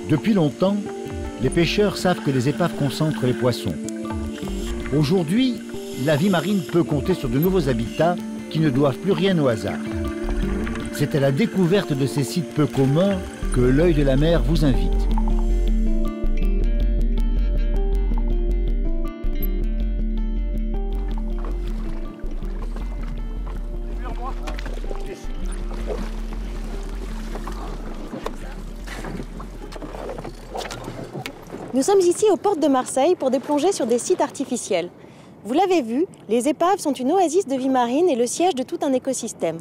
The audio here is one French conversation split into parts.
Depuis longtemps, les pêcheurs savent que les épaves concentrent les poissons. Aujourd'hui, la vie marine peut compter sur de nouveaux habitats qui ne doivent plus rien au hasard. C'est à la découverte de ces sites peu communs que l'œil de la mer vous invite. Nous sommes ici aux portes de Marseille pour des plongées sur des sites artificiels. Vous l'avez vu, les épaves sont une oasis de vie marine et le siège de tout un écosystème.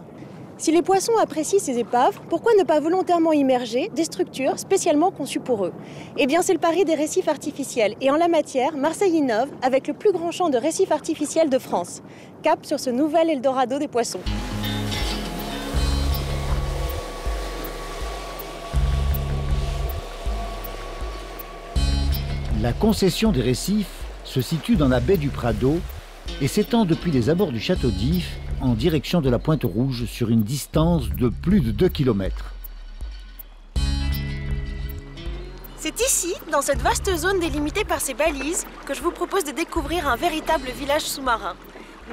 Si les poissons apprécient ces épaves, pourquoi ne pas volontairement immerger des structures spécialement conçues pour eux? Eh bien, c'est le pari des récifs artificiels. Et en la matière, Marseille innove avec le plus grand champ de récifs artificiels de France. Cap sur ce nouvel Eldorado des poissons. La concession des récifs se situe dans la baie du Prado et s'étend depuis les abords du château d'If en direction de la Pointe Rouge sur une distance de plus de 2 km. C'est ici, dans cette vaste zone délimitée par ces balises, que je vous propose de découvrir un véritable village sous-marin.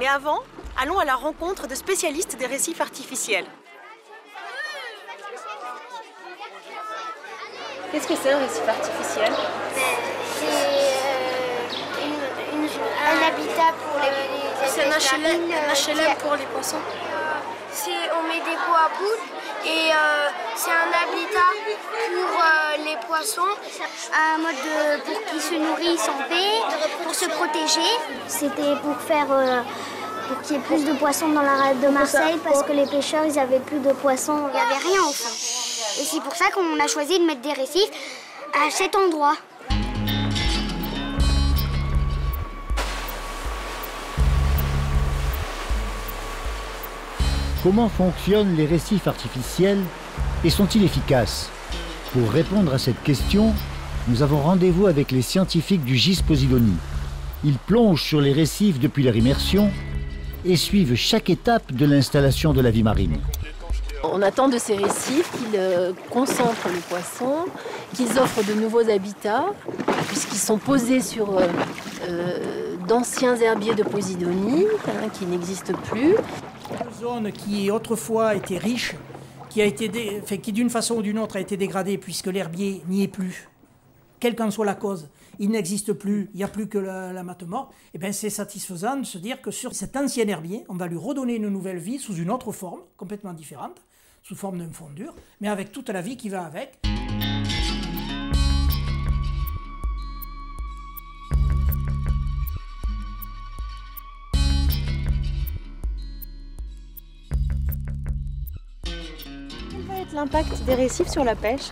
Mais avant, allons à la rencontre de spécialistes des récifs artificiels. Qu'est-ce que c'est un récif artificiel? C'est un habitat pour les C'est un HLM pour les poissons. On met des pots à poules et c'est un habitat pour les poissons. Un mode pour qu'ils se nourrissent en paix, pour se protéger. C'était pour pour qu'il y ait plus de poissons dans la rade de Marseille parce que les pêcheurs, ils avaient plus de poissons, il n'y avait rien au fond. Et c'est pour ça qu'on a choisi de mettre des récifs à cet endroit. Comment fonctionnent les récifs artificiels et sont-ils efficaces? Pour répondre à cette question, nous avons rendez-vous avec les scientifiques du GIS Posidonie. Ils plongent sur les récifs depuis leur immersion et suivent chaque étape de l'installation de la vie marine. On attend de ces récifs qu'ils concentrent les poissons, qu'ils offrent de nouveaux habitats, puisqu'ils sont posés sur d'anciens herbiers de Posidonie, qui n'existent plus. Une zone qui autrefois était riche, qui d'une façon ou d'une autre a été dégradée puisque l'herbier n'y est plus. Quelle qu'en soit la cause, il n'existe plus, il n'y a plus que la mate morte, et bien c'est satisfaisant de se dire que sur cet ancien herbier, on va lui redonner une nouvelle vie sous une autre forme, complètement différente, sous forme d'un fond dur, mais avec toute la vie qui va avec. Quel va être l'impact des récifs sur la pêche?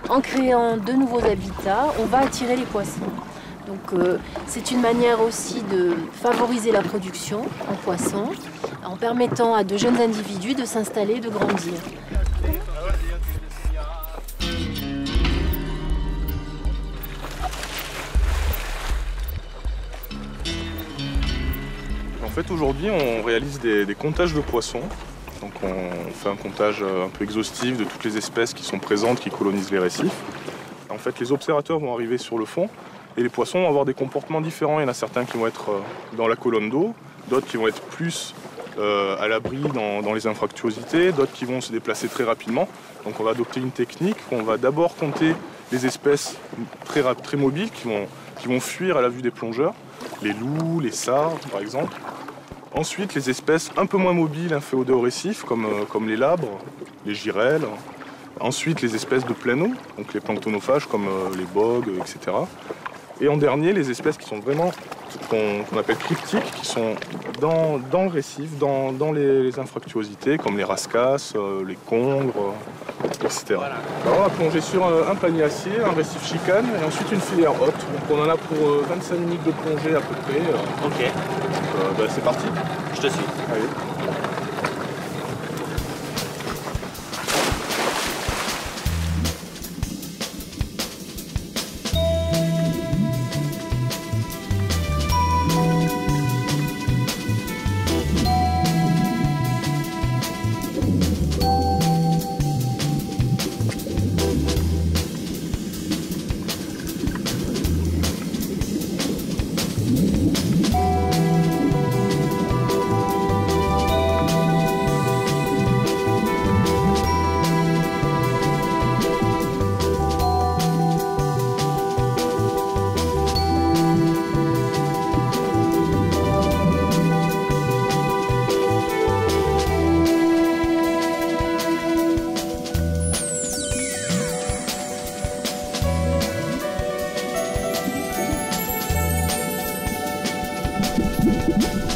En créant de nouveaux habitats, on va attirer les poissons. Donc c'est une manière aussi de favoriser la production en poissons, en permettant à de jeunes individus de s'installer, de grandir. En fait, aujourd'hui, on réalise des comptages de poissons. Donc on fait un comptage un peu exhaustif de toutes les espèces qui sont présentes, qui colonisent les récifs. En fait, les observateurs vont arriver sur le fond et les poissons vont avoir des comportements différents. Il y en a certains qui vont être dans la colonne d'eau, d'autres qui vont être plus à l'abri dans les infractuosités, d'autres qui vont se déplacer très rapidement. Donc on va adopter une technique où on va d'abord compter les espèces très mobiles qui vont fuir à la vue des plongeurs, les loups, les sardes par exemple. Ensuite, les espèces un peu moins mobiles inféodées au récif, comme les labres, les girelles. Ensuite, les espèces de pleine eau, donc les planctonophages comme les bogues, etc. Et en dernier, les espèces qui sont vraiment, qu'on appelle cryptiques, qui sont dans le récif, dans les infractuosités, comme les rascasses, les congres, etc. Voilà. Alors, on va plonger sur un panier acier, un récif chicane, et ensuite une filière haute. Donc on en a pour 25 minutes de plongée à peu près. Ok. C'est parti. Je te suis. Allez. Thank you.